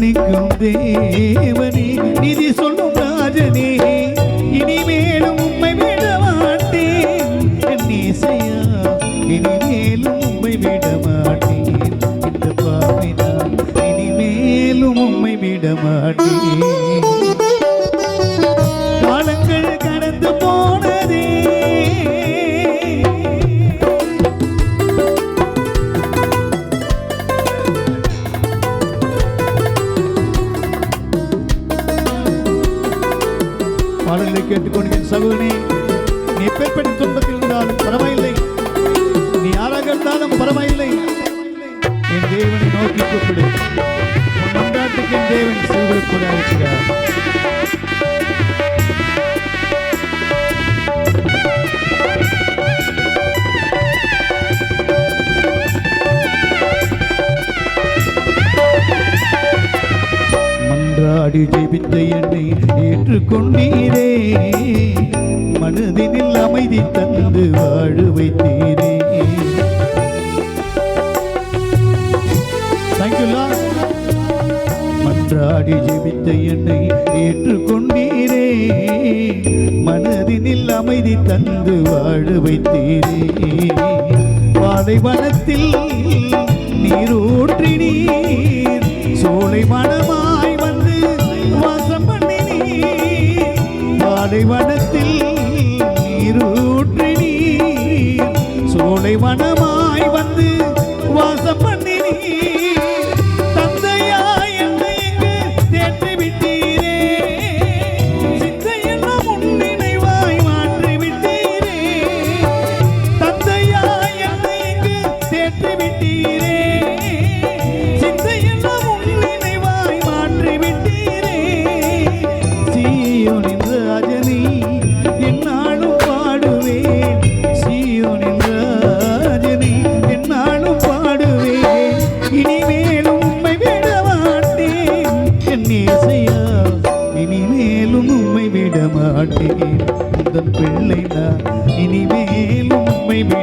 மன்னிக்கும் தேவனே, நிதி சொல்லும் ராஜனே, இனிமேலும் உம்மை விட மாட்டேன். என் இசையா, இனிமேலும் உம்மை விட மாட்டேன். இந்த பாவினா இனிமேலும் உம்மை விட மாட்டேன். காலங்கள் கடந்து போனதே, பாடலை கேட்டுக்கொண்டு சகோதரி, நீ எப்பேற்பட்ட துன்பத்தில் இருந்தாலும் பரவாயில்லை, நீ யாராக இருந்தாலும் பரவாயில்லை, என் தேவனை நோக்கி கூப்பிடு. உன் மன்றாட்டுக்கு என் தேவன் செவிகொள்ள இருக்கிறார். மன்றாடி ஜெபித்த என்னை ஏற்றுக்கொண்டீரே, மனதினில் அமைதி தந்து வாழ வைத்தீரே. மன்றாடி ஜெபித்த என்னை ஏற்றுக்கொண்டீரே, மனதினில் அமைதி தந்து வாழ வைத்தீரே. பாலைவனத்தில் நீரூற்றினீர், சோலை மனமாய் வந்து வாசம் பண்ணினீர். பாலைவனத்தில் நீரூற்றினீர், சோலை மனமாய் வந்து வாசம் பண்ணினீர். தந்தையா என்னை இங்கு தேற்றி விட்டீரே, சிந்தையெல்லாம் உன் நினைவாய் மாற்றி விட்டீரே. தந்தையா என்னை இங்கு தேற்றி விட்டீரே, சிந்தையெல்லாம் உன் நினைவாய் மாற்றி விட்டீரே. சீயோனின் ராஜனை என்னாலும் பாடுவேன், சீயோனின் ராஜனை என்னாலும் பாடுவேன். இனிமேலும் உம்மை விட மாட்டேன். என் இசையா, இனிமேலும் உம்மை விட மாட்டேன். உந்தன் பிள்ளை நான், இனிமேலும் உம்மை விட